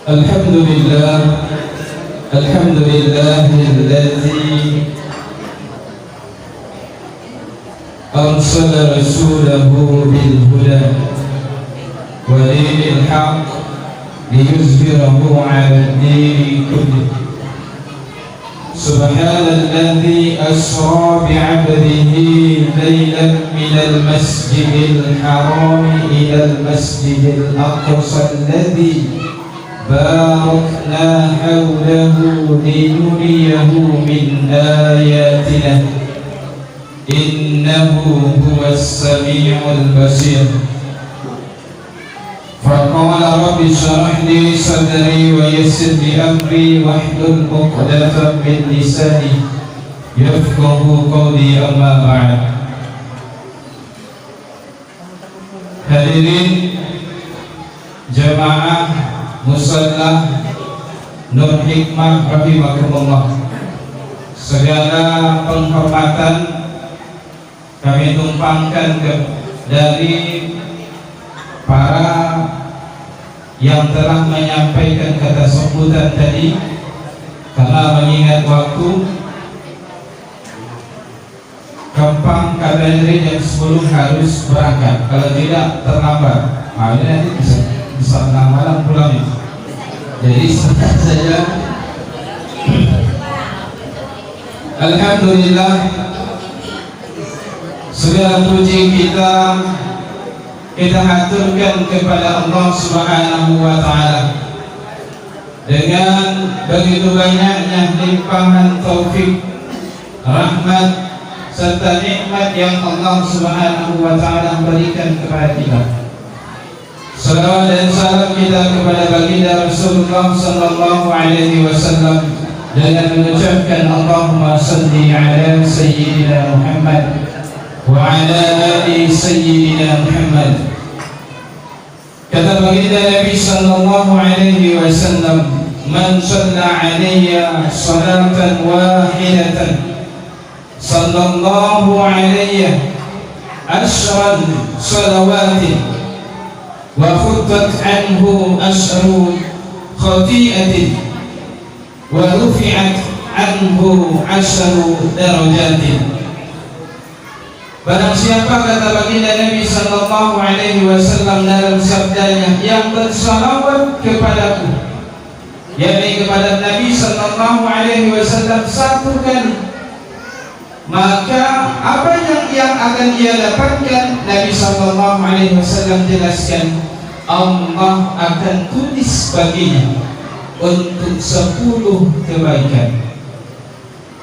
الحمد لله الذي أرسل رسوله بالهدى ودين الحق ليظهره على الدين كله. سبحان الذي أسرى بعبده ليلا من المسجد الحرام إلى المسجد الأقصى الذي باركنا حوله لنريه من آياتنا إنه هو السميع البصير. فقال رب اشرح لي صدري ويسر لي أمري واحلل عقدة من لساني يفقه قولي أما بعد. Hadirin jamaah musalla Nur Hikmah rahimakumullah, segala penghormatan kami tumpangkan dari para yang telah menyampaikan kata sambutan tadi, karena mengingat waktu gampang katanya jam 10 harus berangkat, kalau tidak terlambat. Ini nanti bisa tengah malam pulang ya. Jadi singkat saja. Alhamdulillah, segala puji kita haturkan kepada Allah Subhanahu wa Ta'ala dengan begitu banyaknya limpahan taufik, rahmat serta nikmat yang Allah Subhanahu wa Ta'ala berikan kepada kita. Salawat dan salam kita kepada baginda Rasulullah sallallahu alaihi wasallam dengan mengucapkan Allahumma salli ala sayyidina Muhammad wa ala ali sayyidina Muhammad. Kata baginda Nabi sallallahu alaihi wasallam, man shalla alayya salatan wahidatan sallallahu alayhi ashran salawatin wa khuttat anhu ashru khati'atin wa rufi'at anhu ashru darajatin. Barang siapa, kata baginda Nabi sallallahu alaihi wasallam dalam sabdanya, yang bersalawat kepadaku, yakni kepada Nabi sallallahu alaihi wasallam satu kali, maka apa yang akan ia dapatkan? Nabi sallallahu alaihi wasallam jelaskan, Allah akan tulis baginya untuk 10 kebaikan.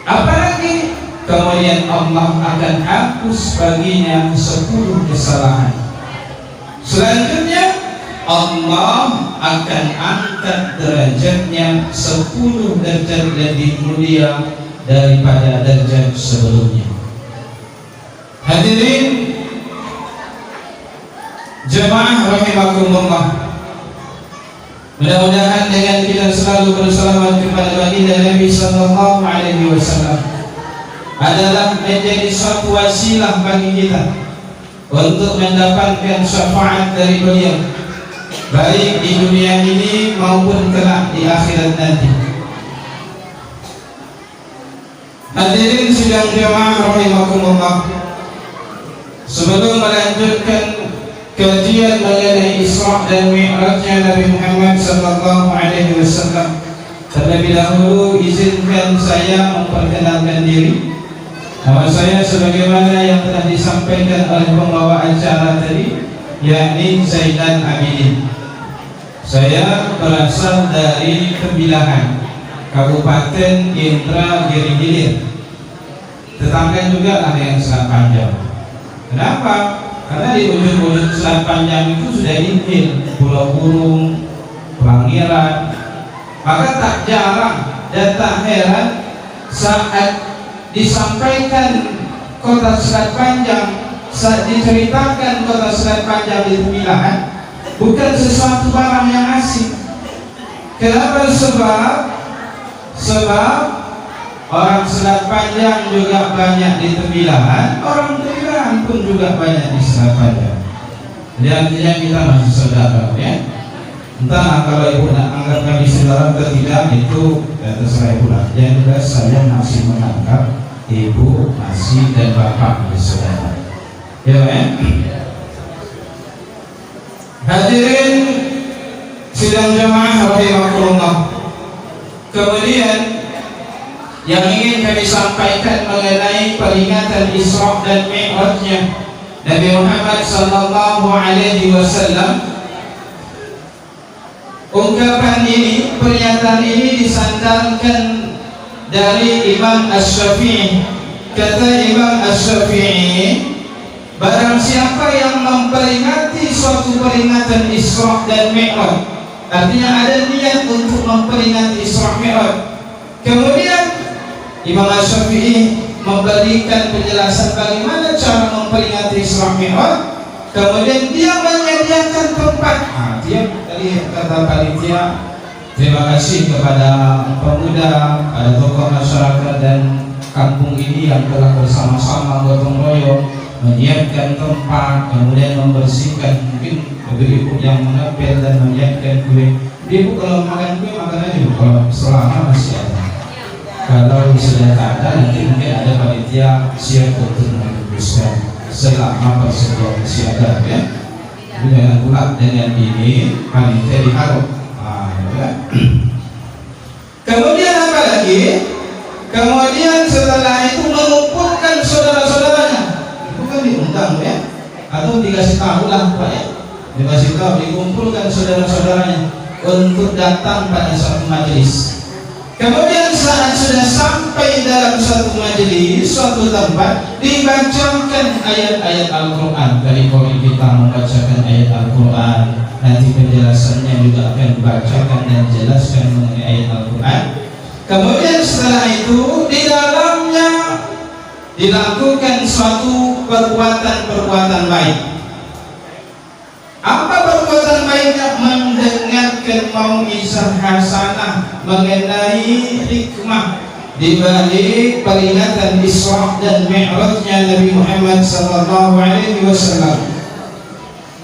Apalagi kemudian Allah akan hapus baginya 10 kesalahan. Selanjutnya Allah akan angkat derajatnya 10 derajat lebih mulia daripada derajat sebelumnya. Hadirin jemaah rahimakumullah, mudah-mudahan dengan kita selalu bersalawat kepada baginda Nabi sallallahu alaihi wasallam adalah menjadi suatu wasilah bagi kita untuk mendapatkan syafaat dari beliau, baik di dunia ini maupun kelak di akhirat nanti. Hadirin sidang jemaah rahimakumullah, sebelum melanjutkan kajian mengenai Isra dan Mi'rajnya Nabi Muhammad sallallahu alaihi wasallam, terlebih dahulu izinkan saya memperkenalkan diri. Nama saya sebagaimana yang telah disampaikan oleh pembawa acara tadi, yakni Zainal Abidin. Saya berasal dari Tembilahan, Kabupaten Indragiri Hilir. Tetangga juga ada yang Selat Panjang. Kenapa? Karena di ujung-ujung Selat Panjang itu sudah intil Pulau Burung, Pelangiran. Maka tak jarang dan tak heran saat disampaikan kota Selat Panjang, saat diceritakan kota Selat Panjang di Tembilahan, bukan sesuatu barang yang asing. Kenapa? Sebab orang Selat Panjang juga banyak di Tembilahan, orang Tembilahan pun juga banyak di Selat Panjang. Jadi artinya kita masih saudara, ya. Entah kalau ibu nak anggap kami saudara atau tidak, itu terserah ibu lah. Yang jelas saya masih menganggap ibu masih dan bapak saudara. Ya kan? Hadirin sidang jamaah rahimakumullah. Kemudian yang ingin kami sampaikan mengenai peringatan Isra dan Mi'rajnya Nabi Muhammad sallallahu alaihi wasallam. Ungkapan ini, pernyataan ini disandarkan dari Imam Asy-Syafi'i. Kata Imam Asy-Syafi'i, barang siapa yang memperingati suatu peringatan Isra dan Mi'raj, artinya ada niat untuk memperingati Isra Mi'raj, kemudian Imam Asy-Syafi'i memberikan penjelasan bagaimana cara memperingati Isra Mi'raj, kemudian dia menyediakan tempat. Dia tadi kata panitia, terima kasih kepada pemuda, ada tokoh masyarakat dan kampung ini yang telah bersama-sama gotong royong menyiapkan tempat, kemudian membersihkan, mungkin ibu yang mengepel dan menyiapkan kue. Ibu kalau makan kue makan aja, kalau selama masih ada. Kalau sudah tak ada, nanti mungkin ada panitia siap untuk membungkuskan selama persediaan masih ada, ya. Jangan pula dengan ini panitia diharu. Ya. Kemudian apa lagi? Kemudian setelah itu mengumpulkan saudara-saudaranya. Bukan diundang, ya, atau dikasih tahu lah, Pak, ya. Dikasih tahu, dikumpulkan saudara-saudaranya untuk datang pada suatu majelis. Kemudian saat sudah sampai dalam suatu majelis, suatu tempat, dibacakan ayat-ayat Al-Quran. Dari kami kita membacakan ayat Al-Quran, nanti penjelasannya juga akan dibacakan dan jelaskan mengenai ayat Al-Quran. Kemudian setelah itu di dalamnya dilakukan suatu perbuatan-perbuatan baik. Apa perbuatan baiknya? Mendengarkan mau'izah hasanah mengenai hikmah di balik peringatan Isra dan Mi'rajnya Nabi Muhammad sallallahu alaihi wasallam.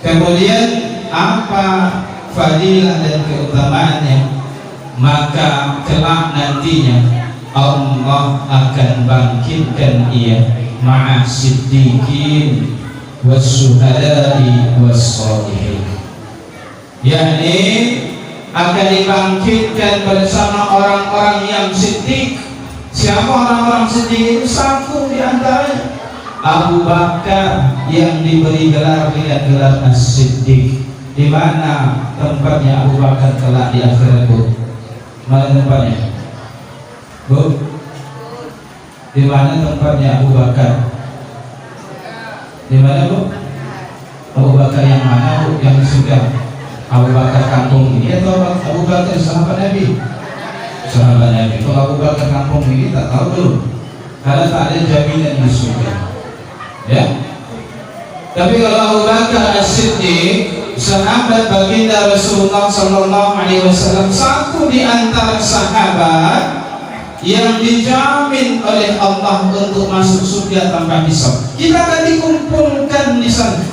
Kemudian apa fadilah dan keutamaannya? Maka kelak nantinya Allah akan bangkitkan ia ma'a siddiqin wasyuhada'i wassalihin, yakni akan dibangkitkan bersama orang-orang yang siddiq. Siapa orang-orang siddiq itu? Satu di antaranya Abu Bakar yang diberi gelar dengan gelar As-Siddiq. Di mana tempatnya Abu Bakar kelak di akhirat, Bu? Mana tempatnya, Bu? Di mana tempatnya Abu Bakar? Di mana, Bu? Abu Bakar yang mana, Bu? Yang sudah Abu Bakar kampung ini atau Abu Bakar sahabat Nabi? Sahabat Nabi. Kalau Abu Bakar kampung ini tak tahu belum, karena tak ada jaminan di surga, ya. Tapi kalau Abu Bakar As-Siddiq, sahabat baginda Rasulullah sallallahu alaihi wasallam, satu di antara sahabat yang dijamin oleh Allah untuk masuk surga tanpa hisab. Kita akan dikumpulkan di sana.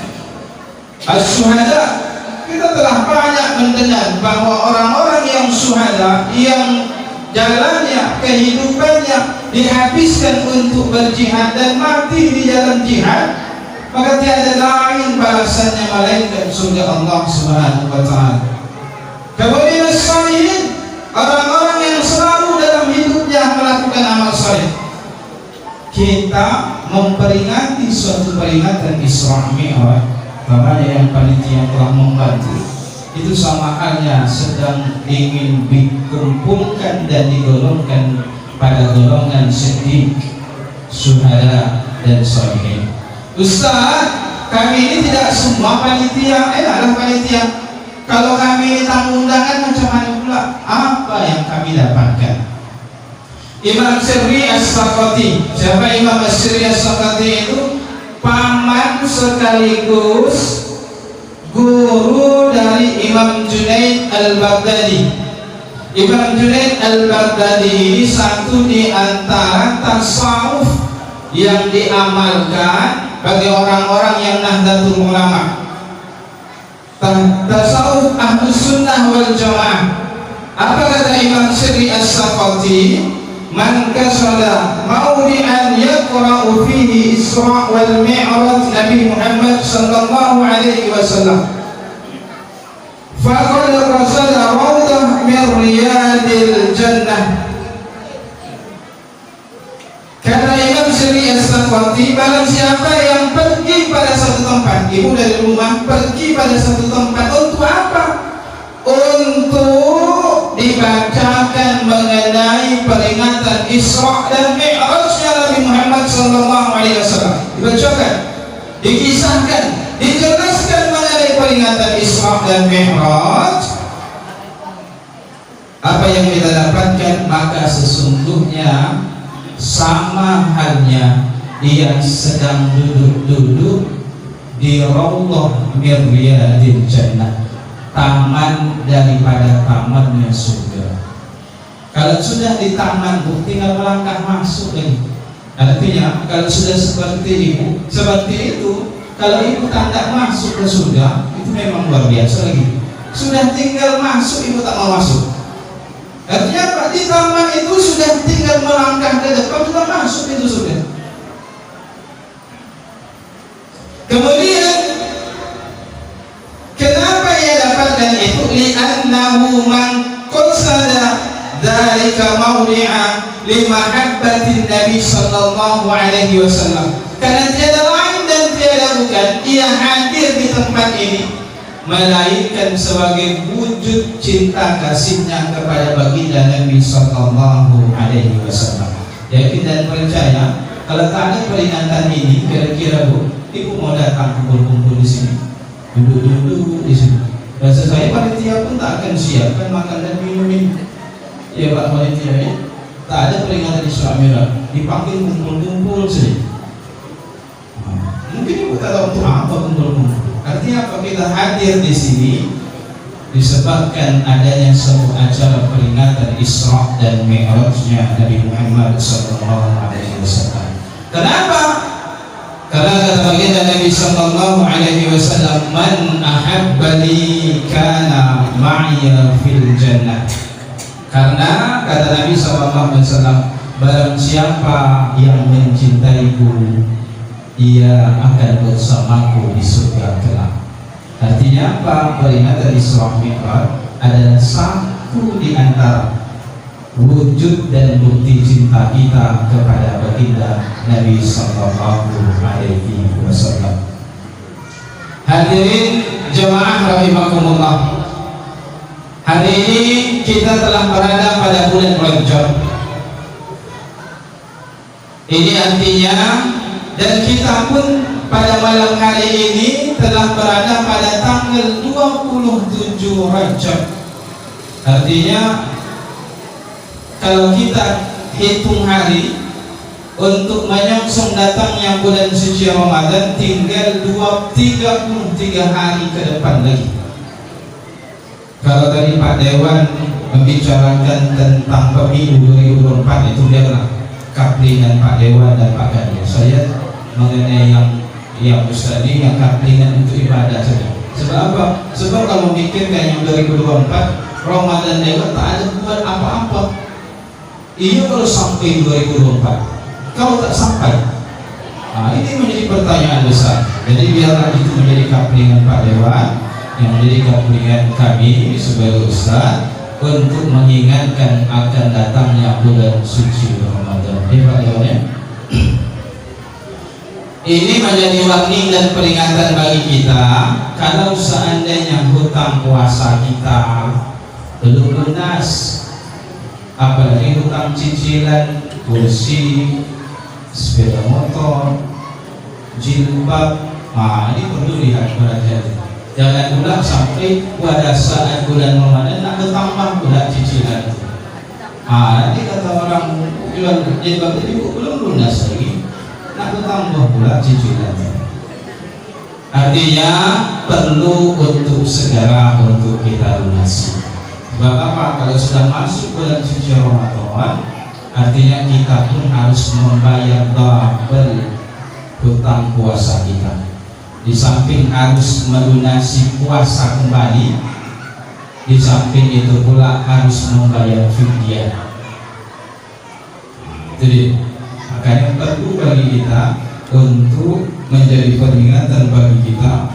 As-syuhada, kita telah banyak mendengar bahwa orang-orang yang syuhada, yang jalannya, kehidupannya dihabiskan untuk berjihad dan mati di jalan jihad, maka tiada lain balasannya melainkan surga Allah Subhanahu wa taala. Kemudian as-salihin, orang-orang yang selalu dalam hidupnya melakukan amal saleh. Kita memperingati suatu peringatan Isra Mi'raj, namanya yang panitia telah membantu, itu sama halnya sedang ingin dikumpulkan dan digolongkan pada golongan siddiq, syuhada dan sholihin. Ustaz, kami ini tidak semua panitia, adalah panitia. Kalau kami tamu undangan macam mana pula? Apa yang kami dapatkan? Imam Sirri As-Saqati. Siapa Imam Sirri As-Saqati itu? Paman sekaligus guru dari Imam Junaid Al-Baghdadi. Imam Junaid Al-Baghdadi ini satu di antara tasawuf yang diamalkan bagi orang-orang yang Nahdlatul Ulama. Tasawuf Ahlus Sunnah sunnah wal jamaah. Apa kata Imam Syirri As-Saqati? Man kasada mawdi'an yaqra'u fihi Isra' wal Mi'raj Nabi Muhammad sallallahu alaihi wasallam faqad qasada rawdah min riyadil jannah. Kata Imam Syirri As-Saqati, barang siapa yang pergi pada satu tempat, ibu dari rumah pergi pada satu tempat untuk apa? Untuk dibacakan mengenai peringatan Isra dan Mi'rajnya Nabi Muhammad sallallahu alaihi wasallam. Dibacakan, dikisahkan, dijelaskan mengenai peringatan Isra dan Mi'raj. Apa yang kita dapatkan? Maka sesungguhnya sama halnya dia sedang duduk-duduk di Raudhah min riyadil jannah, taman daripada tamannya surga. Kalau sudah di taman, tinggal melangkah masuk lagi. Artinya kalau sudah seperti itu, kalau ibu tak masuk ke surga, itu memang luar biasa lagi. Sudah tinggal masuk, ibu tak mau masuk. Artinya apa? Di taman itu sudah tinggal melangkah ke depan, sudah masuk itu sudah. Kemudian kenapa ia dapatkan itu? Li'annahu man qasada dzalika mawdi'a limahabbatin Nabi sallallahu alaihi wasallam. Karena tiada lain dan tiada bukan ia hadir di tempat ini melainkan sebagai wujud cinta kasihnya kepada baginda Nabi sallallahu alaihi wasallam. Yakin dan percaya kalau tak ada peringatan ini, kira-kira Bu, ibu mau datang kumpul-kumpul di sini, duduk-duduk di sini. Rasa saya panitia pun tak akan siapkan makan dan minum ini. Ya Pak panitia ya, tak ada peringatan Isra Mi'raj, dipanggil kumpul-kumpul saja. Mungkin ibu tak tahu untuk apa kumpul-kumpul. Artinya apa? Kita hadir di sini disebabkan adanya sebuah acara peringatan Isra dan Mi'rajnya Nabi Muhammad sallallahu alaihi wasallam. Kenapa? Karena kata baginda Nabi sallallahu alaihi wasallam, man ahabbani kana ma'iya fil jannah. Karena kata Nabi sallallahu alaihi wasallam, barang siapa yang mencintaiku, ia akan bersamaku di surga kelak. Artinya apa? Peringatan Isra Mi'raj adalah satu di antara wujud dan bukti cinta kita kepada baginda Nabi sallallahu alaihi wasallam. Hadirin jemaah rahimakumullah, hari ini kita telah berada pada bulan Rajab. Ini artinya, dan kita pun pada malam hari ini telah berada pada tanggal 27 Rajab. Artinya kalau kita hitung hari untuk menyongsong datangnya bulan suci Ramadan, tinggal 33 hari ke depan lagi. Kalau tadi Pak Dewan membicarakan tentang pemilu 2024, itu dia lah kaplingan Pak Dewan dan Pak Ganjar. Saya mengenai yang Ustaz ini yang kaplingan untuk ibadah saja. Sebab apa? Sebab kalau memikirkan yang 2024 Ramadan lewat tak ada buat apa-apa. Iya kalau sampai 2024, kalau tak sampai, ini menjadi pertanyaan besar. Jadi biarlah itu menjadi kaplingan Pak Dewan, yang menjadi kaplingan kami sebagai Ustaz untuk mengingatkan akan datangnya bulan suci Ramadan. Pak Dewan ya. Ini menjadi warning dan peringatan bagi kita. Kalau seandainya hutang puasa kita belum lunas, apalagi hutang cicilan kursi, sepeda motor, jilbab, ini perlu lihat berhati-hati. Jangan pula sampai pada saat bulan Ramadan nak bertambah pula cicilan. Nanti kata orang jual jilbab itu belum lunas lagi, nak bertambah pula cicilannya. Artinya perlu untuk segera untuk kita lunasi. Sebab apa? Kalau sudah masuk bulan suci Ramadan, artinya kita pun harus membayar double hutang puasa kita. Di samping harus melunasi puasa kembali, Di samping itu pula harus membayar fidyah. Jadi makanya perlu bagi kita untuk menjadi peringatan bagi kita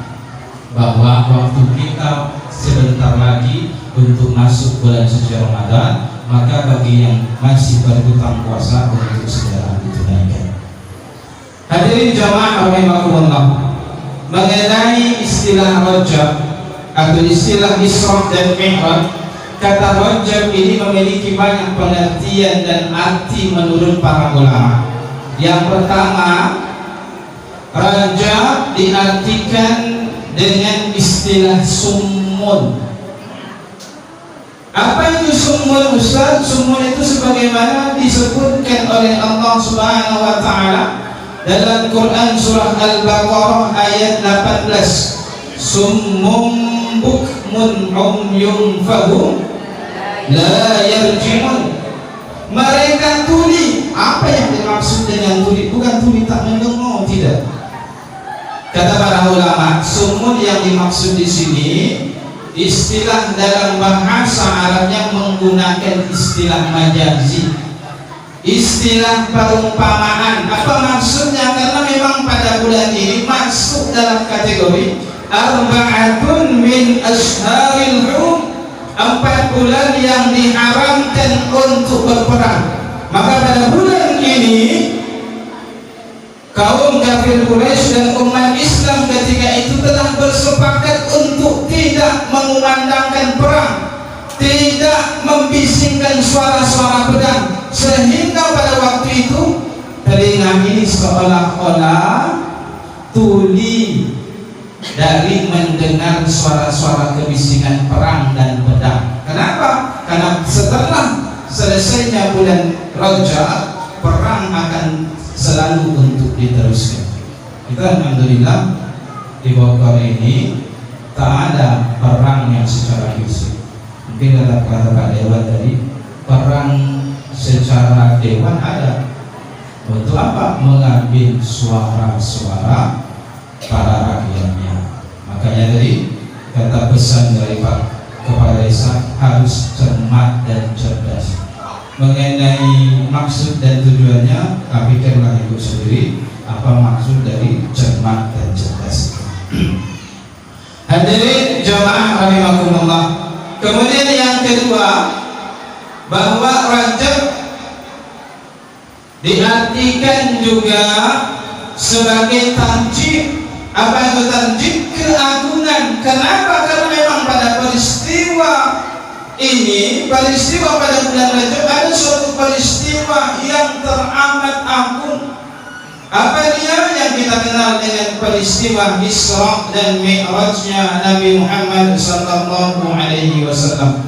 bahwa waktu kita sebentar lagi untuk masuk bulan suci Ramadan, maka bagi yang masih berhutang puasa untuk segera ditunaikan. Hadirin jamaah rahimakumullah, mengenai istilah Rajab atau istilah Isra dan Mi'raj, kata Rajab ini memiliki banyak pengertian dan arti menurut para ulama. Yang pertama, Rajab diartikan dengan istilah summun. Apa itu summun, Ustaz? Summun itu sebagaimana disebutkan oleh Allah Subhanahu wa taala dalam Quran surah Al-Baqarah ayat 18. Summum bukmun umyun fahum la yarji'un. Mereka tuli. Apa yang dimaksud dengan tuli? Bukan tuli tak mendengar, tidak. Kata para ulama, summun yang dimaksud di sini istilah dalam bahasa Arabnya menggunakan istilah majazi, istilah perumpamaan. Apa maksudnya? Karena memang pada bulan ini masuk dalam kategori arba'atun min asharil hurum, 4 bulan yang diharamkan untuk berperang. Maka pada bulan ini kaum kafir Quraisy dan umat Islam ketika itu telah bersepakat untuk tidak mengumandangkan perang, tidak membisingkan suara-suara pedang, sehingga pada waktu itu telinga ini seolah-olah tuli dari mendengar suara-suara kebisingan perang dan pedang. Kenapa? Karena setelah selesainya bulan Rajab, perang akan selalu untuk diteruskan. Kita alhamdulillah di Bogor ini tak ada perang yang secara fisik. Mungkin kata Pak Dewan tadi, perang secara dewan ada. Untuk apa? Mengambil suara-suara para rakyatnya. Makanya tadi kata pesan dari Pak Kepala Desa harus cermat dan cerdas. Mengenai maksud dan tujuannya, pikirlah ibu sendiri apa maksud dari cermat dan cerdas. Hadirin jamaah rahimakumullah. Kemudian yang kedua, bahwa Rajab diartikan juga sebagai tarjih. Apa itu tarjih? Keagungan. Kenapa? Karena memang pada peristiwa ini, peristiwa pada bulan Rajab ada suatu peristiwa yang teramat agung. Apa dia? Yang kita kenal dengan peristiwa Isra dan Mi'rajnya Nabi Muhammad sallallahu alaihi wasallam.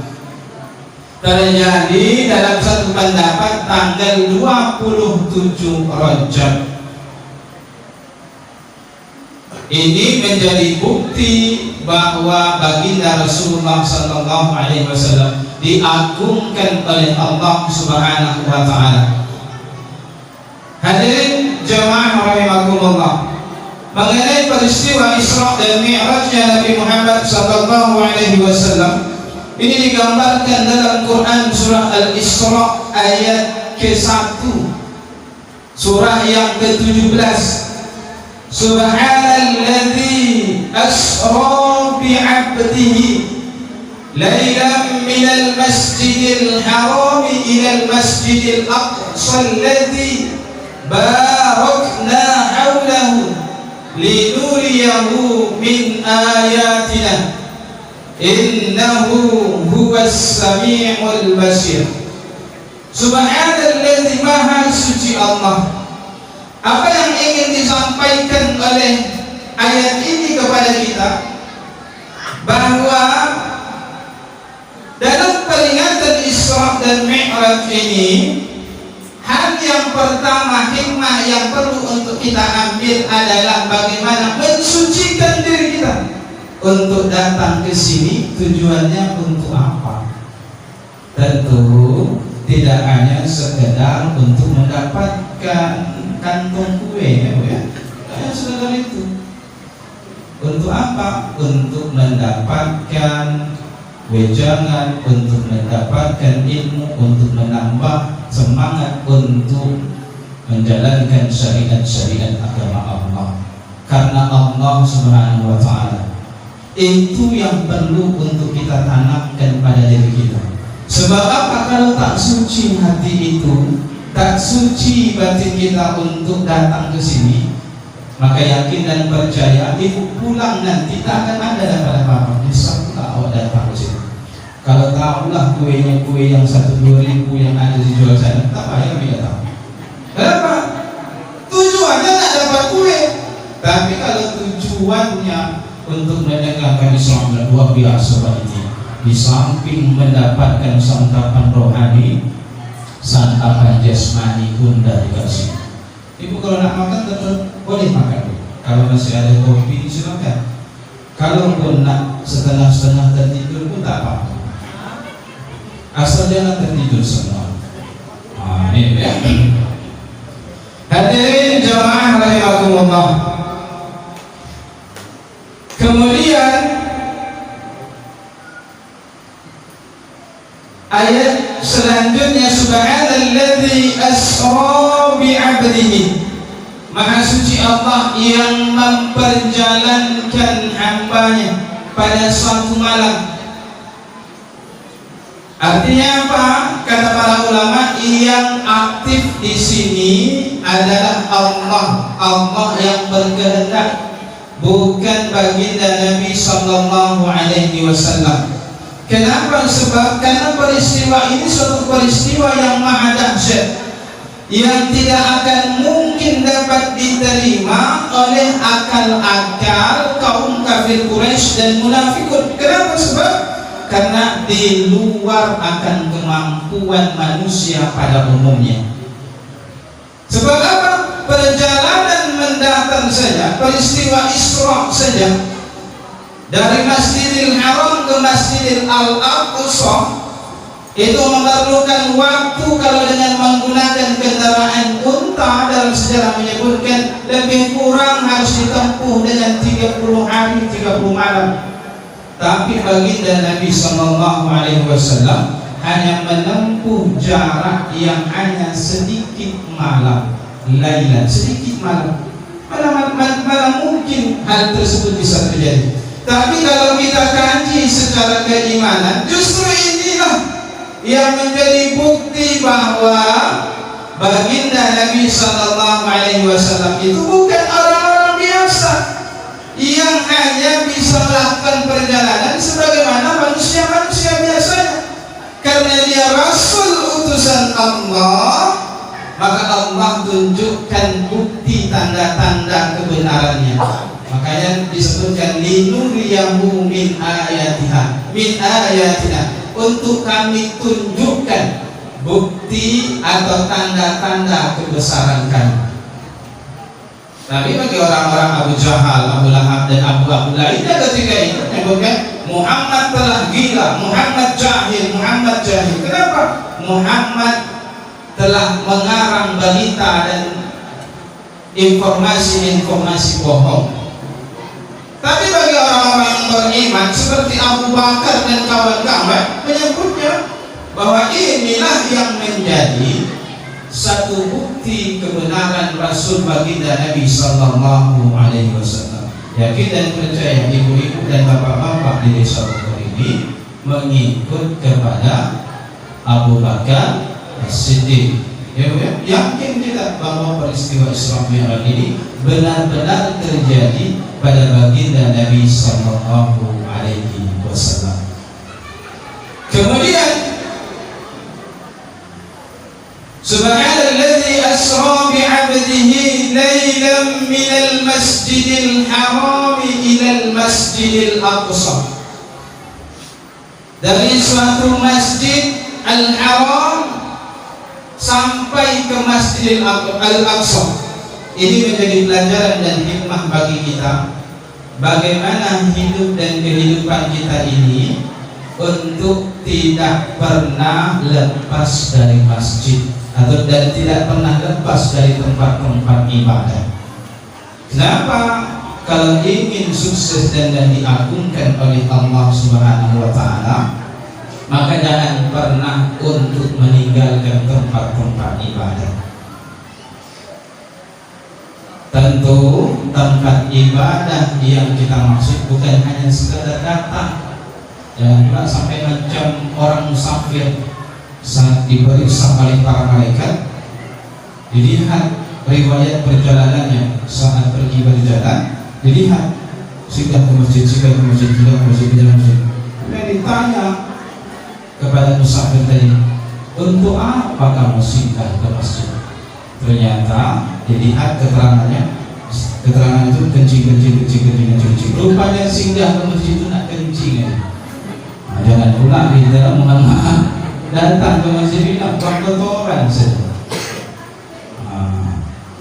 Terjadi dalam satu pendapat tanggal 27 Rajab. Ini menjadi bukti bahwa baginda Rasulullah sallallahu alaihi wasallam diagungkan oleh Allah Subhanahu wa taala. Hadirin jamaah rahimakumullah, mengenai peristiwa Isra dan Mi'rajnya Nabi Muhammad sallallahu alaihi wasallam ini digambarkan dalam Quran surah Al-Isra ayat ke-1, surah yang ke-17. Subhanalladzi asra bi'abdihi lailan minal masjidil haram ilal masjidil aqsa alladzi barakna hawlahu linuriyahu min ayatina innahu huwas sami'ul basir. Subhanalladzi, maha suci Allah. Apa yang ingin disampaikan oleh ayat ini kepada kita, bahwa dalam peringatan Isra dan Mi'raj ini, hal yang pertama, hikmah yang perlu untuk kita ambil adalah bagaimana mensucikan diri kita. Untuk datang ke sini tujuannya untuk apa? Tentu tidak hanya sekedar untuk mendapatkan kantong kue, ya. Sekedar itu. Untuk apa? Untuk mendapatkan wejangan untuk mendapatkan ilmu, untuk menambah semangat untuk menjalankan syariat-syariat agama Allah. Karena Allah Subhanahu wa Ta'ala itu yang perlu untuk kita tanamkan pada diri kita. Sebab apa? Kalau tak suci hati itu, tak suci batin kita untuk datang ke sini, maka yakin dan percaya itu pulang nanti tak akan ada dapat apa-apa. Misal tak awak datang ke sini, kalau tahulah kuenya kue yang 1-2 ribu yang ada dijual sana, tak payah kita tahu. Kenapa? Tujuannya nak dapat kue. Tapi kalau tujuannya untuk menegakkan Islam, luar biasa ini. Di samping mendapatkan santapan rohani, santapan jasmani pun dari kasih. Ibu kalau nak makan tetap boleh makan. Kalau masih ada kopi silakan. Kalau pun nak setengah-setengah tertidur pun tak apa-apa. Asal jangan tertidur semua. Amin ya. Hadirin jamaah rahimakumullah. Kemudian ayat selanjutnya, subhanalladzi asra bi'abdihi, maha suci Allah yang memperjalankan hambanya pada suatu malam. Artinya apa? Kata para ulama, yang aktif di sini adalah Allah. Allah yang berkehendak, bukan baginda Nabi sallallahu alaihi wasallam. Kenapa? Sebab karena peristiwa ini suatu peristiwa yang maha dahsyat, yang tidak akan mungkin dapat diterima oleh akal-akal kaum kafir Quraisy dan munafikun. Kenapa? Sebab karena di luar akan kemampuan manusia pada umumnya. Sebab apa? Perjalanan mendatang saja, peristiwa Isra saja, dari Masjidil Haram ke Masjidil Al-Aqsa, itu memerlukan waktu. Kalau dengan menggunakan kendaraan unta, dalam sejarah menyebutkan lebih kurang harus ditempuh dengan 30 hari 30 malam. Tapi baginda Nabi sallallahu alaihi wasallam hanya menempuh jarak yang hanya sedikit malam, lailan, sedikit malam. Mana mungkin hal tersebut bisa terjadi. Tapi kalau kita kaji secara keimanan, justru inilah yang menjadi bukti bahwa baginda Nabi sallallahu alaihi wasallam itu bukan orang-orang biasa yang hanya bisa melakukan perjalanan sebagaimana manusia-manusia biasanya. Karena dia Rasul utusan Allah, maka Allah tunjukkan bukti tanda-tanda kebenarannya. Makanya disebutkan linuriyahu min ayatina, untuk kami tunjukkan bukti atau tanda-tanda kebesaran kami. Tapi bagi orang-orang Abu Jahal, Abu Lahab dan Abu lainnya ketika itu menyebutkan Muhammad telah gila, Muhammad jahil, Muhammad jahil. Kenapa? Muhammad telah mengarang berita dan informasi-informasi bohong. Tapi bagi orang-orang yang beriman seperti Abu Bakar dan kawan-kawan menyebutnya bahwa inilah yang menjadi satu bukti kebenaran Rasul baginda Nabi sallallahu alaihi wasallam. Yakin dan percaya ibu-ibu dan bapak-bapak di desa Bogor ini mengikut kepada Abu Bakar As-Siddiq. Yakin kita bahwa peristiwa Isra Mi'raj ini benar-benar terjadi pada baginda Nabi sallallahu alaihi wasallam. Kemudian subhanalladzi asra bi'abdihi lailan minal masjidil haram ilal masjidil aqsa, dari suatu masjid al-haram sampai ke Masjidil Al-Aqsa. Ini menjadi pelajaran dan hikmah bagi kita, bagaimana hidup dan kehidupan kita ini untuk tidak pernah lepas dari masjid, atau dan tidak pernah lepas dari tempat-tempat ibadah. Kenapa? Kalau ingin sukses dan diagungkan oleh Allah Subhanahu wa Ta'ala, untuk meninggalkan tempat-tempat ibadah. Tentu tempat ibadah yang kita maksud bukan hanya sekadar datang. Jangan pula sampai macam orang musafir saat diperiksa oleh para malaikat, dilihat riwayat perjalanannya saat pergi berjalan, dilihat sudah ke masjid, sudah ke masjid, sudah ke masjid, sudah ke masjid. Kemudian ditanya kepada musafir tadi, untuk apa kamu singgah ke masjid? Ternyata dilihat keterangannya, keterangan itu kencing. Rupanya singgah ke masjid itu nak kencing ya. Nah, jangan pula kita mohon maaf datang ke masjid ini nak buang kotoran saja.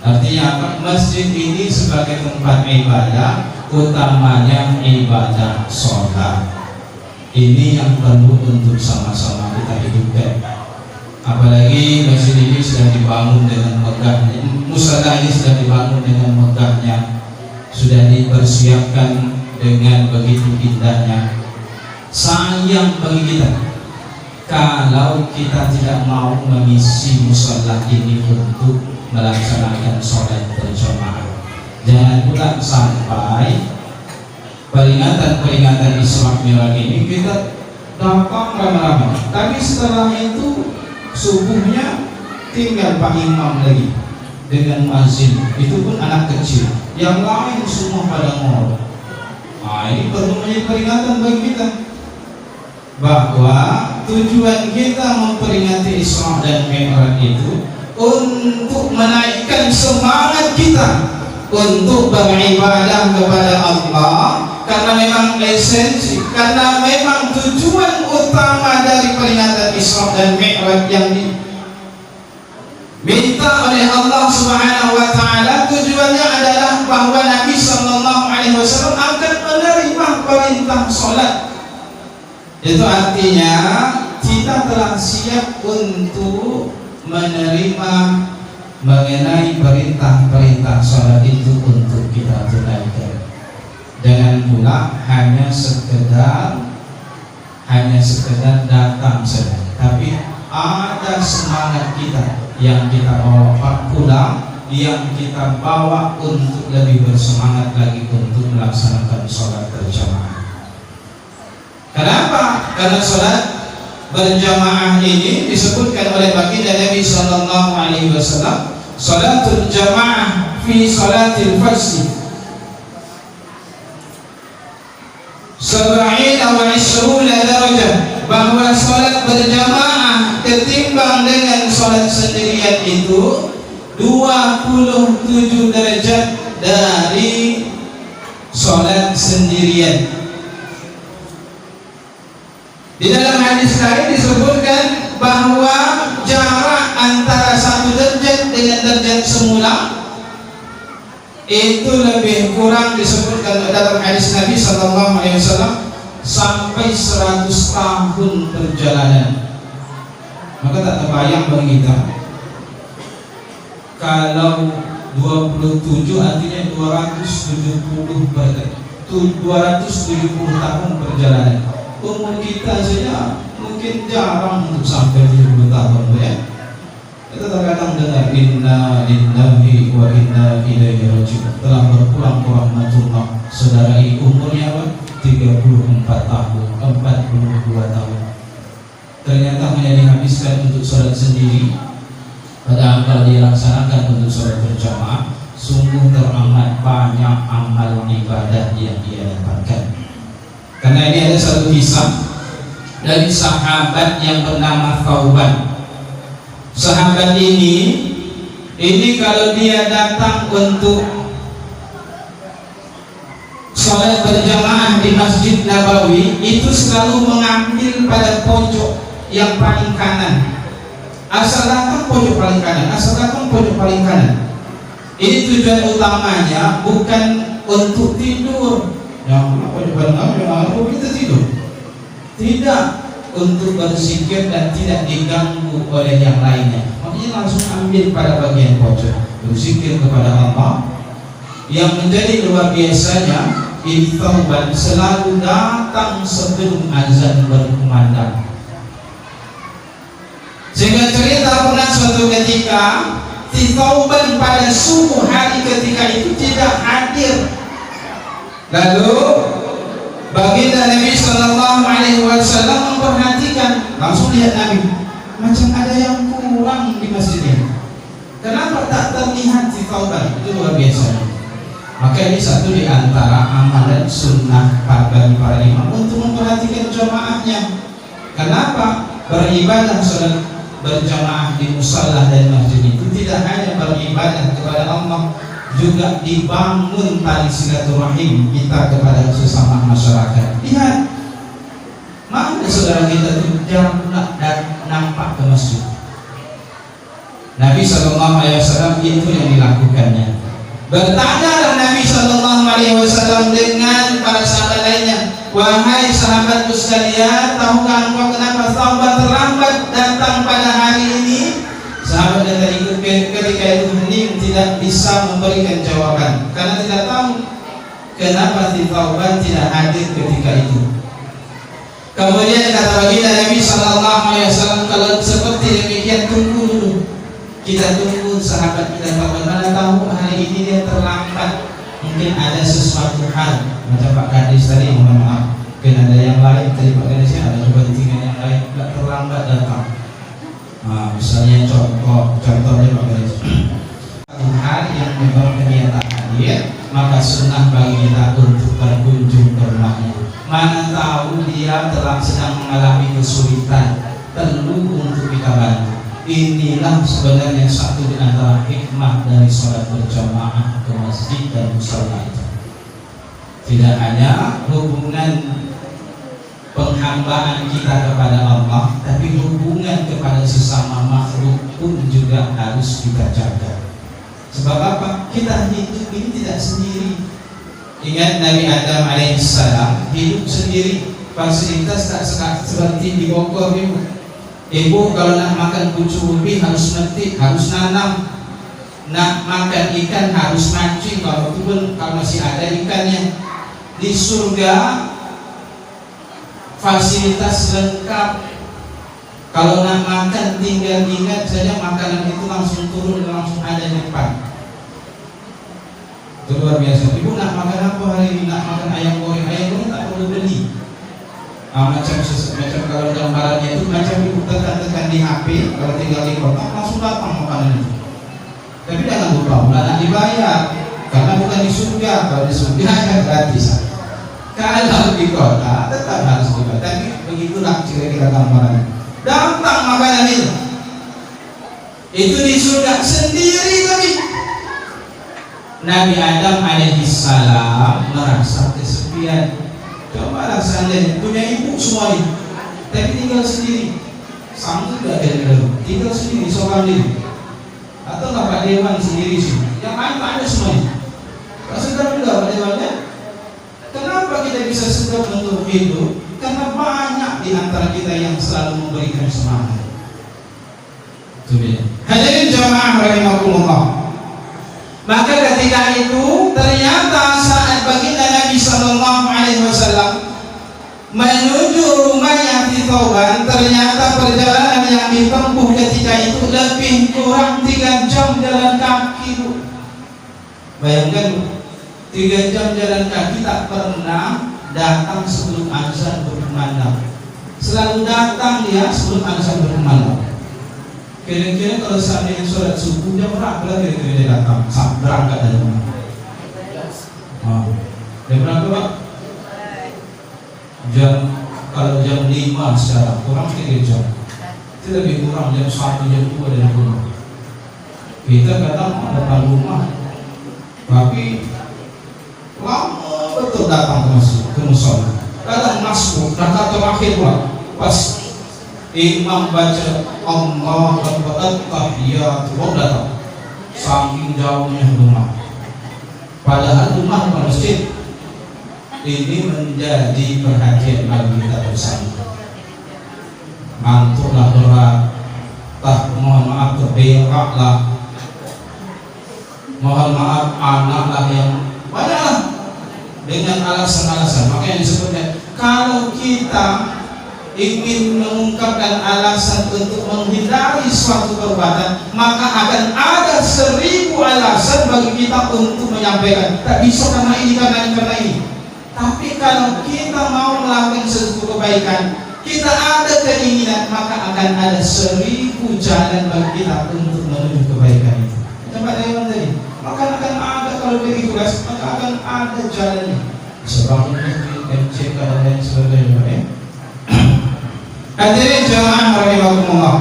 Artinya apa? Masjid ini sebagai tempat ibadah, utamanya ibadah sholat. Ini yang perlu untuk sama-sama kita hidupkan. Apalagi masjid ini sudah dibangun dengan megahnya, musala ini sudah dibangun dengan megahnya, sudah dipersiapkan dengan begitu indahnya. Sayang bagi kita kalau kita tidak mau mengisi musala ini untuk melaksanakan sholat berjamaah. Jangan pula sampai peringatan Isra Mi'raj ini kita datang ramai-ramai, tapi setelah itu subuhnya tinggal Pak Imam lagi dengan muazzin, itu pun anak kecil, yang lain semua pada ngorok. Nah, ini perlu menjadi peringatan bagi kita bahwa tujuan kita memperingati Isra dan Mi'raj itu untuk menaikkan semangat kita untuk beribadah kepada Allah, karena memang esensi, karena memang tujuan utama dari peringatan Isra dan Mi'raj yang diminta oleh Allah Subhanahu wa taala, tujuannya adalah bahwa Nabi sallallahu alaihi wasallam akan menerima perintah salat. Itu artinya kita telah siap untuk menerima mengenai perintah-perintah salat itu untuk kita tunaikan. Jangan pula hanya sekedar datang saja, tapi ada semangat kita yang kita bawa pulang, yang kita bawa untuk lebih bersemangat lagi untuk melaksanakan sholat berjamaah. Kenapa? Karena sholat berjamaah ini disebutkan oleh baginda Nabi sallallahu alaihi wasallam, sholatul jamaah fi sholatil fajr sab'ina wa ishruna darajah, bahwa sholat berjamaah ketimbang dengan sholat sendirian itu 27 derajat dari sholat sendirian. Di dalam hadis lain disebutkan bahwa jarak antara satu derajat dengan derajat semula itu lebih kurang, disebutkan dalam hadis Nabi sallallahu alaihi wasallam, sampai 100 tahun perjalanan. Maka tak terbayang bagi kita kalau 27 artinya 270 tahun perjalanan. Umur kita saja mungkin jarang untuk sampai 70 tahun ya. Kita terkadang dengar inna lillahi wa inna ilaihi raji'un, telah berpulang ke rahmatullah. Saudara ini umurnya 34 tahun, 42 tahun. Ternyata hanya dihabiskan untuk sholat sendiri, padahal kalau dilaksanakan untuk sholat berjamaah, sungguh teramat banyak amal ibadah yang dia dapatkan. Karena ini ada satu kisah dari sahabat yang bernama Thauban. Sahabat ini kalau dia datang untuk sholat berjamaah di Masjid Nabawi, itu selalu mengambil pada pojok yang paling kanan. Asal datang pojok paling kanan, asal datang pojok paling kanan. Ini tujuan utamanya bukan untuk tidur. Yang pojok paling kanan, kita tidur. Tidak, untuk berzikir dan tidak diganggu oleh yang lainnya. Makanya langsung ambil pada bagian pojok, berzikir kepada Allah. Yang menjadi luar biasanya, Thauban selalu datang sebelum azan berkumandang. Sehingga cerita pernah suatu ketika si Thauban pada subuh hari ketika itu tidak hadir. Lalu baginda Nabi Sallallahu Alaihi Wasallam memperhatikan, langsung lihat Nabi, macam ada yang kurang di masjid ini. Kenapa tak terlihat si Thauban? Itu luar biasa. Maka ini satu di antara amalan sunnah bagi para imam untuk memperhatikan jamaahnya. Kenapa? Beribadah salat berjamaah di musalla dan masjid itu tidak hanya beribadah kepada Allah, juga dibangun tali silaturahim kita kepada sesama masyarakat. Lihat, mana saudara kita itu jarang dan nampak ke masjid. Nabi SAW itu yang dilakukannya. Bertanyalah Nabi SAW dengan para sahabat lainnya, wahai sahabatku sekalian, tahukah engkau kenapa Thauban terlambat datang pada hari ini? Sahabat yang tadi ikut ketika itu hening, tidak bisa memberikan jawaban karena tidak tahu kenapa si Thauban tidak hadir ketika itu. Kemudian kata baginda Nabi SAW, kalau seperti demikian tunggu dulu, kita tunggu sahabat kita Thauban, mana tahu hari ini dia terlambat, mungkin ada sesuatu hal macam Pak Gadis tadi, mohon maaf, mungkin ada yang lain tadi Pak Gadis ada kepentingan yang lain, tidak terlambat datang. Misalnya contohnya Pak Gadis, satu hari yang menyebabkan dia tak hadir, maka sunnah bagi kita untuk berkunjung ke rumahnya. Mana tahu dia sedang mengalami kesulitan, perlu untuk kita bantu. Inilah sebenarnya satu di antara hikmah dari sholat berjamaah ke masjid dan musala itu. Tidak hanya hubungan penghambaan kita kepada Allah, tapi hubungan kepada sesama makhluk pun juga harus kita jaga. Sebab apa? Kita hidup ini tidak sendiri. Ingat Nabi Adam alaihissalam hidup sendiri, fasilitas tak seperti di Bogor ini. Ibu kalau nak makan pucuk ubi harus metik, harus nanam. Nak makan ikan harus mancing, kalau turun kalau masih ada ikannya. Di surga fasilitas lengkap. Kalau nak makan tinggal ingat saja makanan itu langsung turun dan langsung ada di depan. Itu luar biasa. Ibu nak makan apa hari ini? Nak makan ayam goreng tak perlu beli. Macam kalau gambarannya itu macam ibu tekan di HP, kalau tinggal di kota langsung datang makanan itu. Tapi jangan lupa nak dibayar, karena bukan di surga. Kalau di surga hanya gratis. Kalau di kota tetap harus dibayar. Tapi begitulah kira-kira gambarannya. Datang makanan itu di surga sendiri tapi Nabi Adam alaihissalam merasa kesepian. Cobalah seandainya punya ibu semua ini, tapi tinggal sendiri, sama juga ada tinggal sendiri seorang diri, atau nggak Pak Dewan sendiri sih, yang lain ada semuanya. Pak sedap juga Pak Dewannya. Kenapa kita bisa sedap untuk hidup? Karena banyak di antara kita yang selalu memberikan semangat. Itu dia. Hadirin jamaah rahimakumullah. Maka ketika itu ternyata saat baginda Nabi Sallallahu Alaihi Wasallam menuju rumahnya di Thauban, ternyata perjalanan yang ditempuh ketika itu lebih kurang 3 jam jalan kaki. Bayangkan 3 jam jalan kaki, tak pernah datang sebelum azan berkumandang. Selalu datang dia sebelum azan berkumandang. Kira-kira kalau seandainya sholat subuh jam berapa lah kira-kira dia datang berangkat dari rumah? Jam berapa Pak? Kalau jam 5 sekarang kurang 3 jam. Itu lebih kurang jam 1 jam 2 dari rumah. Kita kadang depan rumah, tapi lama betul datang ke musola. Kadang masuk rakaat terakhir pas imam baca Allah Akbar at-tahiyat datang, saking jauhnya rumah. Padahal rumah bukan masjid. Ini menjadi perhatian bagi kita bersama. Ngantuklah berat, mohon maaf terberaklah, mohon maaf anaklah yang banyaklah dengan alasan-alasan. Makanya disebutnya kalau kita ingin mengungkapkan alasan untuk menghindari suatu perbuatan, maka akan ada 1000 alasan bagi kita untuk menyampaikan. Tak bisa karena ini, karena ini. Tapi kalau kita mau melakukan sesuatu kebaikan, kita ada keinginan, maka akan ada 1000 jalan bagi kita untuk menuju kebaikan itu. Coba dari mana tadi? Maka akan ada, kalau begitu guys, maka akan ada jalannya. Sebabnya MCK dan lain sebagainya. Hadirin jamaah rahimakumullah.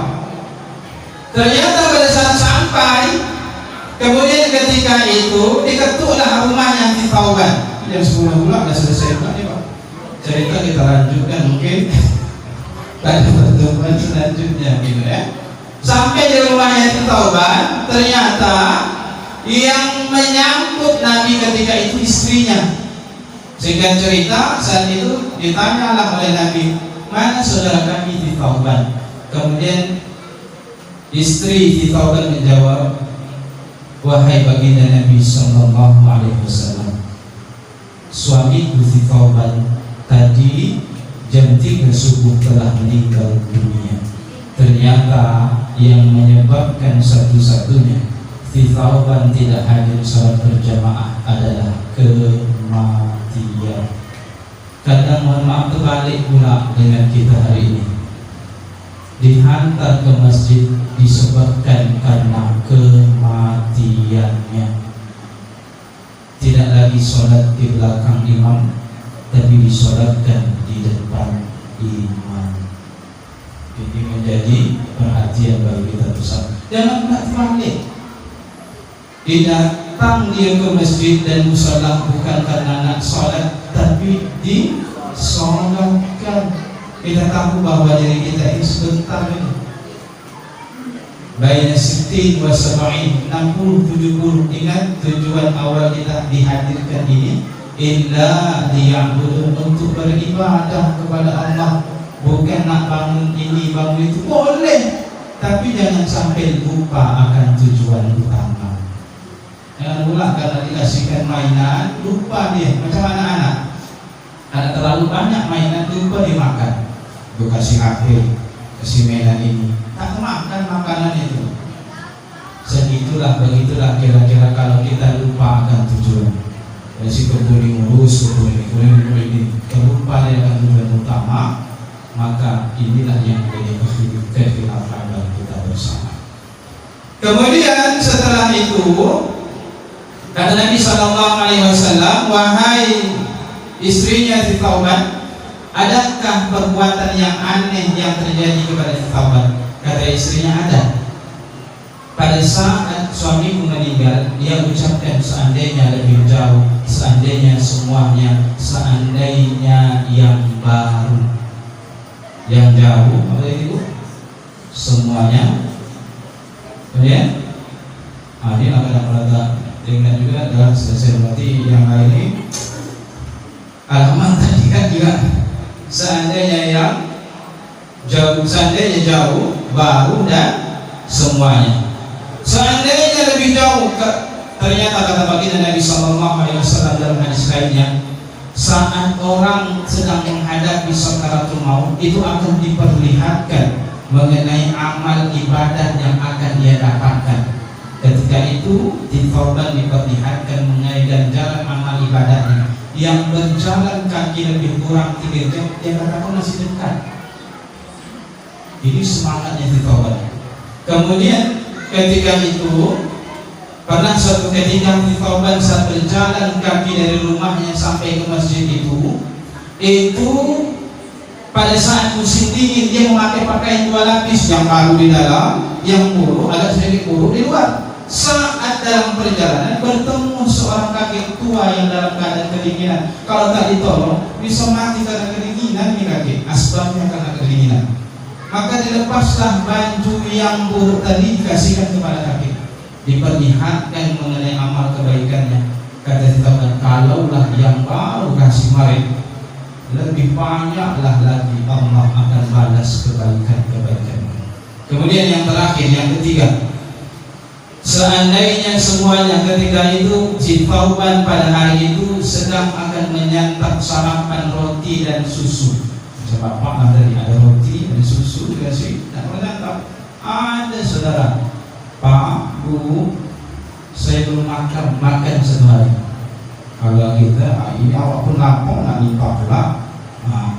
Ternyata pada saat sampai, kemudian ketika itu diketuklah rumahnya di Tauban. Jam 10 pula sudah selesai Pak. Cerita kita lanjutkan mungkin pada pertemuan selanjutnya gitu ya. Sampai di rumahnya di Tauban, ternyata yang menyambut Nabi ketika itu istrinya. Sehingga cerita saat itu ditanyalah oleh Nabi, mana saudara kami di Tauban? Kemudian istri di Tauban menjawab, wahai baginda Nabi sallallahu alaihi wasallam, suamiku di Tauban tadi jam 3 subuh telah meninggal dunia. Ternyata yang menyebabkan satu-satunya di Tauban tidak hadir salat berjamaah adalah kematian. Kadang mohon maaf terbalik pula dengan kita hari ini. Dihantar ke masjid disebabkan karena kematiannya. Tidak lagi sholat di belakang imam, tapi disolatkan di depan imam. Ini menjadi perhatian bagi kita bersama. Jangan terbalik. Datang dia ke masjid dan musola bukan karena nak sholat, tapi disolatkan. Kita tahu bahwa diri kita ini sebentar ini. Baina 60 wa 70, 60-70. Ingat tujuan awal kita dihadirkan ini illa liya'budun, untuk beribadah kepada Allah, bukan nak bangun ini bangun itu. Boleh, tapi jangan sampai lupa akan tujuan utama. Jangan pula karena dikasihkan mainan lupa dia. Macam anak-anak, ada terlalu banyak mainan lupa dimakan. Gue kasih HP, kasih mainan ini, tak makan makanan itu. Segitulah begitulah kira-kira kalau kita lupa akan tujuan. Dari si kebuli ngurus, kebuli ini terlupa dengan tujuan utama, maka inilah yang menjadi kekhilafan kita bersama. Kemudian setelah itu kata Nabi sallallahu alaihi wasallam, wahai istrinya di Tauban, adakah perbuatan yang aneh yang terjadi kepada di Tauban? Kata istrinya, ada. Pada saat suamiku meninggal, dia ucapkan seandainya lebih jauh, seandainya semuanya, seandainya yang baru, yang jauh, apa itu? Semuanya. Kemudian, ini akan dengan juga adalah selesai berarti yang lain ini. Alamat tadi kan juga seandainya yang jauh, seandainya jauh, baru dan semuanya. Seandainya lebih jauh, ternyata kata baginda Nabi sallallahu alaihi wasallam dalam hadis lainnya, saat orang sedang menghadapi sakaratul maut, itu akan diperlihatkan mengenai amal ibadah yang akan dia dapatkan. Ketika itu di Tauban diperlihatkan mengenai ganjaran amal ibadahnya. Yang berjalan kaki lebih kurang 3 jam, dia katakan masih dekat. Ini semangatnya di Tauban. Kemudian ketika itu pernah suatu ketika di Tauban saat berjalan kaki dari rumahnya sampai ke masjid itu pada saat musim dingin dia memakai pakaian 2 lapis, yang baru di dalam, yang buruk agak sedikit buruk di luar. Saat dalam perjalanan bertemu seorang kakek tua yang dalam keadaan kedinginan. Kalau tak ditolong bisa mati karena kedinginan nih kakek, asbabnya karena kedinginan. Maka dilepaslah baju yang buruk tadi dikasihkan kepada kakek, diperlihatkan mengenai amal kebaikannya. Kata kita, kalaulah yang baru kasih kemarin, lebih banyaklah lagi Allah akan balas kebaikan-kebaikan. Kemudian yang terakhir, yang ketiga, seandainya semuanya ketika itu di Tauban pada hari itu sedang akan menyantap sarapan roti dan susu. Bapak tadi ada roti, ada susu, dikasih. Tak pernah tak ada saudara. Pak, Bu, saya belum makan satu hari. Kalau kita, ini awak pun lapang nak limpah pula.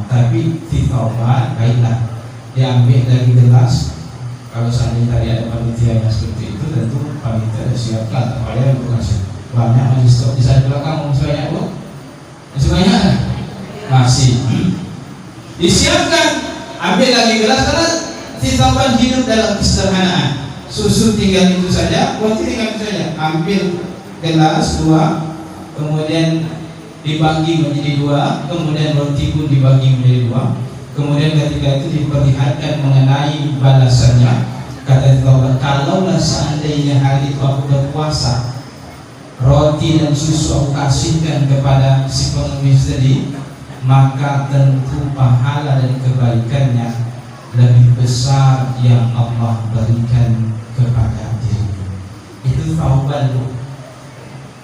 Tapi ditaubat, baiklah. Diambil dari gelas. Kalau seandainya tadi ada panitia yang seperti itu, tentu panitia siapkan. Tak payah untuk kasih banyak, masih stok di sana belakang. Masih banyak Bu? Masih banyak? Masih. Disiapkan. Ambil lagi gelas karena ditaubat hidup dalam kesederhanaan. Susu tinggal itu saja, roti tinggal itu saja. Ambil gelas 2. Kemudian dibagi menjadi 2, kemudian roti pun dibagi menjadi 2. Kemudian ketika itu diperlihatkan mengenai balasannya. Kata Allah, kalaulah seandainya hari itu aku berpuasa, roti dan susu aku kasihkan kepada si pengemis tadi, maka tentu pahala dan kebaikannya lebih besar yang Allah berikan kepada diriku. Itu taubat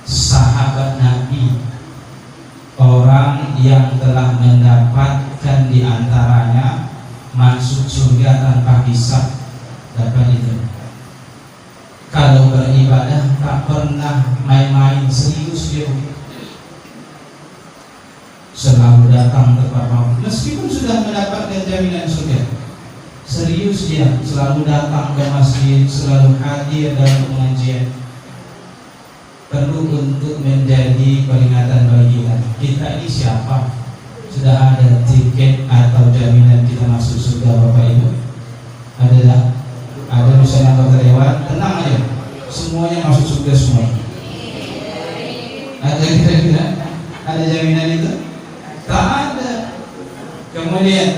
sahabat Nabi, orang yang telah mendapatkan diantaranya masuk surga tanpa hisab, dapat itu. Kalau beribadah tak pernah main-main, serius dia, selalu datang tepat waktu meskipun sudah mendapatkan jaminan surga. Serius dia, selalu datang ke masjid, selalu hadir dalam pengajian. Perlu untuk menjadi peringatan bagi kita. Kita ini siapa? Sudah ada tiket atau jaminan kita masuk surga Bapak Ibu? Ada misalnya anggota dewan, tenang aja, semuanya masuk surga semua. Ada kira-kira? Ada jaminan itu? Tak ada. Kemudian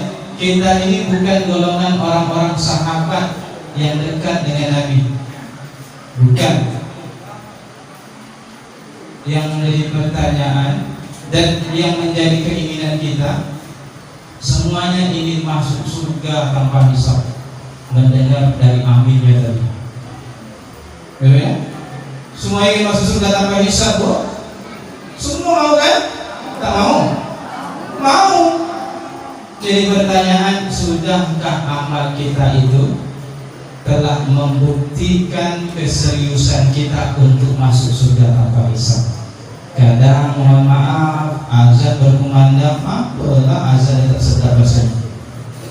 kita ini bukan golongan orang-orang sahabat yang dekat dengan Nabi. Bukan. Yang menjadi pertanyaan dan yang menjadi keinginan kita, semuanya ingin masuk surga tanpa hisab, mendengar dari aminnya tadi. Ya? Semua ingin masuk surga tanpa hisab, Bu? Semua mau kan? Tak mau? Mau. Jadi pertanyaan, sudahkah amal kita itu telah membuktikan keseriusan kita untuk masuk surga tanpa hisab? Kadang mohon maaf, azan berkumandang, apalah azan yang tak sedap rasanya.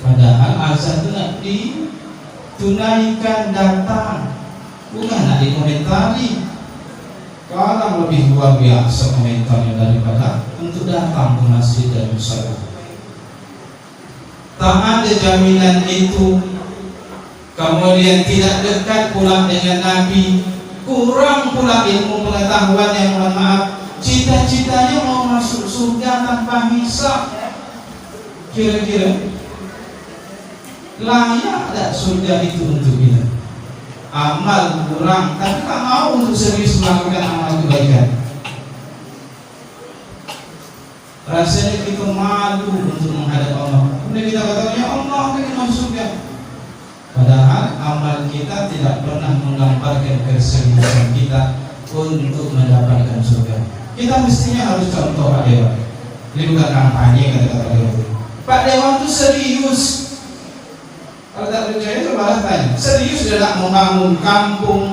Padahal azan itu nak ditunaikan, datang, bukan nak dikomentari. Kalau lebih luar biasa komentarnya daripada untuk datang ke masjid dan musala. Tak ada jaminan itu. Kemudian tidak dekat pula dengan Nabi, kurang pula ilmu pengetahuan yang mohon maaf, cita-citanya mau masuk surga tanpa hisab. Kira-kira layak tak surga itu untuk kita? Amal kurang, tapi tak mau untuk serius melakukan amal kebaikan. Rasanya kita malu untuk menghadap Allah. Kemudian kita katakan, ya Allah, kita masuk surga. Padahal amal kita tidak pernah menggambarkan keseriusan kita untuk mendapatkan surga. Kita mestinya harus contoh Pak Dewan. Ini bukan kampanye kata-kata Pak Dewan. Pak Dewan itu serius. Kalau tak percaya coba tanya. Serius dia nak membangun kampung.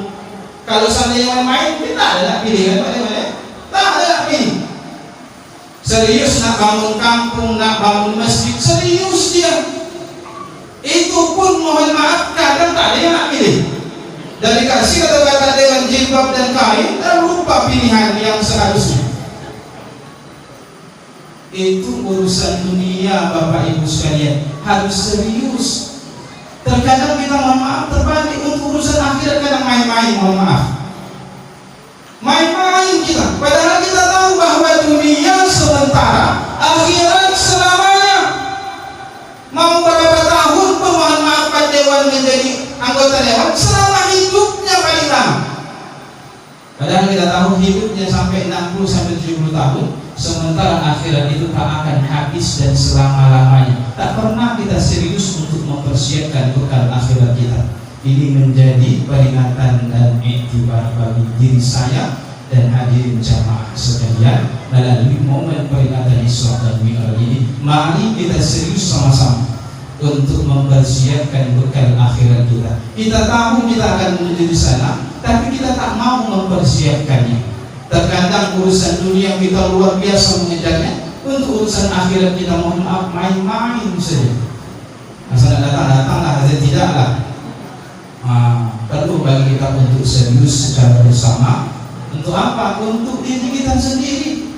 Kalau seandainya main, kita ada nak pilih kan Pak Dewan ya? Tak ada nak pilih. Serius nak bangun kampung, nak bangun masjid, serius dia. Itu pun mohon maaf kadang tak ada yang nak pilih. Dari kasih kata-kata Dewan jilbab dan kain, dan lupa pilihan yang seharusnya. Itu urusan dunia Bapak Ibu sekalian, harus serius. Terkadang kita mohon maaf terbalik untuk urusan akhirat, kadang main-main, mohon maaf. Main-main kita, padahal kita tahu bahwa dunia sementara, akhirat selamanya. Mau berapa tahun pun mohon maaf Pak Dewan menjadi anggota Dewan, selama hidupnya paling lama. Padahal kita tahu hidupnya sampai 60 sampai 70 tahun, sementara akhirat itu tak akan habis dan selama-lamanya. Tak pernah kita serius untuk mempersiapkan bekal akhirat kita. Ini menjadi peringatan dan iktibar bagi diri saya dan hadirin jamaah sekalian, melalui momen peringatan Isra dan Mi'raj ini, mari kita serius sama-sama untuk mempersiapkan bekal akhirat kita. Kita tahu kita akan menuju di sana, tapi kita tak mau mempersiapkannya. Terkadang urusan dunia kita luar biasa mengejarnya, untuk urusan akhirat kita mohon maaf main-main saja. Asal datang-datanglah, saja tidaklah. Perlu bagi kita untuk serius secara bersama. Untuk apa? Untuk diri kita sendiri.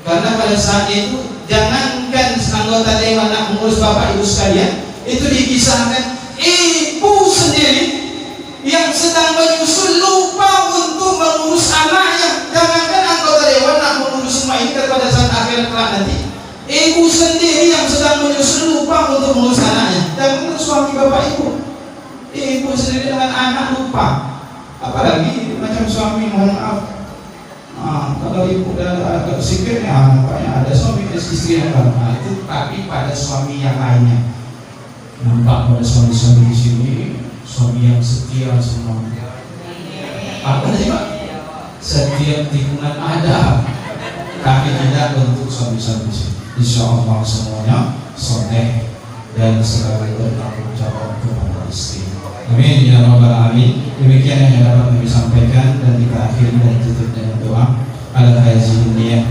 Karena pada saat itu, jangankan anggota dewan nak mengurus bapak ibu sekalian, itu dikisahkan ibu sendiri yang sedang menyusul lupa untuk mengurus anaknya. Jangankan anggota dewan nak mengurus semua ini pada saat akhir kelak nanti, ibu sendiri yang sedang menyusul lupa untuk mengurus anaknya. Jangan suami bapak ibu, ibu sendiri dengan anak lupa. Apalagi macam suami, mohon maaf, kalau ibu agak sikit ya, nampaknya ada suami istri yang baru. Itu tapi pada suami yang lainnya, nampak pada suami-suami di sini, suami yang setia semua. Apa sih Pak? Setiap tikungan ada. Tapi tidak untuk suami-suami di sini. Insya Allah semuanya soleh dan selalu bertanggung jawab kepada istri. Amin ya rabbal alamin. Demikian yang dapat kami sampaikan, dan kita akhiri dan tutup dengan doa. Al-hazihi niyah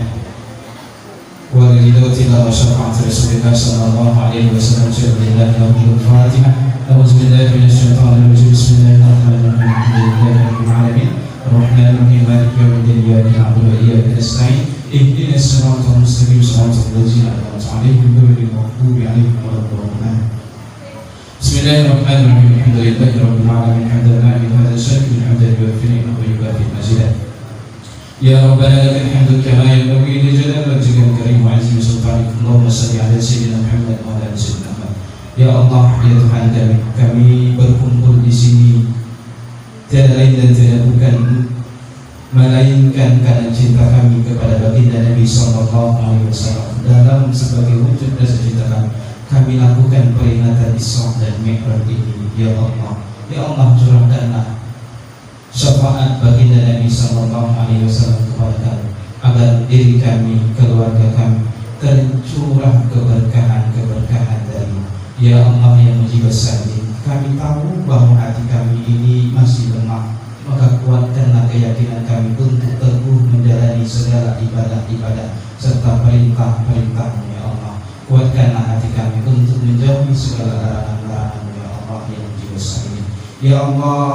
wa ridwatillah wa syafa'at Rasulillah sallallahu alaihi wasallam. Bismillahir rahmanir rahim. A'udzubillahi minasyaitonir rajim. Bismillahirrahmanirrahim. Alhamdulillahi rabbil alamin. Arrahmanir rahim. Maliki yaumiddin. Iyyaka na'budu wa iyyaka nasta'in. Ihdinas siratal mustaqim. Siratal ladzina an'amta 'alaihim ghairil maghdubi 'alaihim waladdallin. Bismillahirrahmanirrahim. Alhamdulillahi rabbil alamin. Hamdan min hadza syakir hamdan yuwaffi ni'mahu wa yukafi mazidah. Ya Rabbana lakal hamdu kama yanbaghi li jalali wajhikal karim wa 'azimi sultanik. Allahumma shalli 'ala sayyidina Muhammad wa 'ala ali sayyidina Muhammad. Ya Allah, ya Tuhan kami berkumpul di sini tiada lain dan tiada bukan melainkan karena cinta kami kepada baginda Nabi sallallahu alaihi wasallam. Dalam sebagai wujud rasa cinta kami lakukan peringatan Isra dan Mi'raj ini. Ya Allah, ya Allah, curahkanlah syafaat baginda Nabi sallallahu alaihi wasallam kepada kami, agar diri kami, keluarga kami tercurah keberkahan dari. Ya Allah yang mujibas salihin, kami tahu bahwa hati kami ini masih lemah, maka kuatkanlah keyakinan kami untuk teguh menjalani segala ibadah-ibadah serta perintah-perintah-Mu. Ya Allah, kuatkanlah hati kami untuk menjauhi segala larangan-larangan-Mu. Ya Allah yang mujibas salihin. Ya Allah,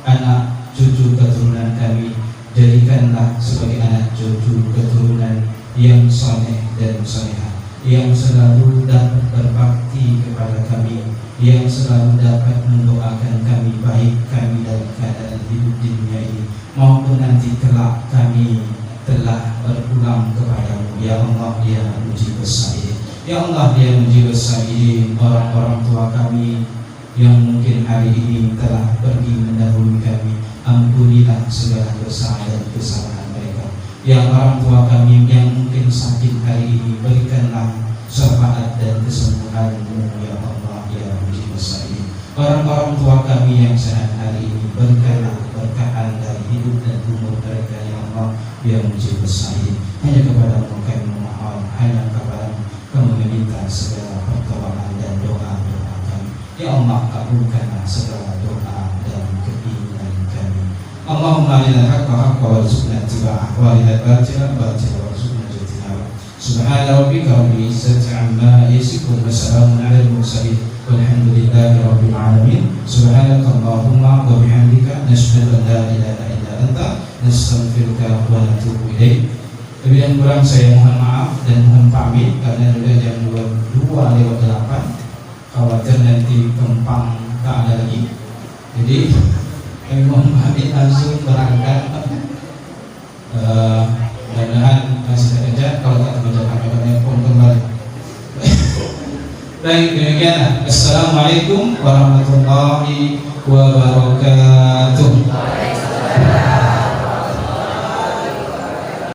anak cucu keturunan kami jadikanlah sebagai anak cucu keturunan yang saleh dan salehah, yang selalu dapat berbakti kepada kami, yang selalu dapat mendoakan kami, baik kami dalam keadaan hidup di dunia ini maupun nanti kelak kami telah berpulang kepadamu. Ya Allah ya mujibus salihin. Ya Allah ya mujibus salihin. Orang-orang tua kami yang mungkin hari ini telah pergi mendahului kami, ampunilah segala dosa dan kesalahan mereka. Yang orang tua kami yang mungkin sakit hari ini, berikanlah syafaat dan kesembuhan-Mu. Ya Allah ya mujibus salihin. Orang-orang tua kami yang sehat hari ini, berikanlah keberkahan dari hidup dan umur mereka. Ya Allah ya mujibus salihin. Hanya kepada-Mu kami memohon, hanya kepada-Mu kami meminta segala pertolongan dan doa-doa kami. Ya Allah, kabulkanlah segala doa dan keinginan kami. Allahumma arinal haqqa haqqan warzuqna ittiba'ah wa arinal batila batilan warzuqna ijtinabah. Subhana rabbika rabbil izzati amma yasifun wa salamun 'alal mursalin walhamdulillahi rabbil alamin. Subhanakallahumma wa bihamdika nasyhadu an la ilaha illa anta nastaghfiruka wa natubu ilaik. Lebih dan kurang saya mohon maaf dan mohon pamit karena sudah jam 2:08. Khawatir nanti Kempang tak ada lagi, jadi kami mohon pamit langsung berangkat. Mudah-mudahan masih terkejar, kalau tak terkejar kami akan telepon kembali. Baik, demikian. Assalamualaikum warahmatullahi wabarakatuh.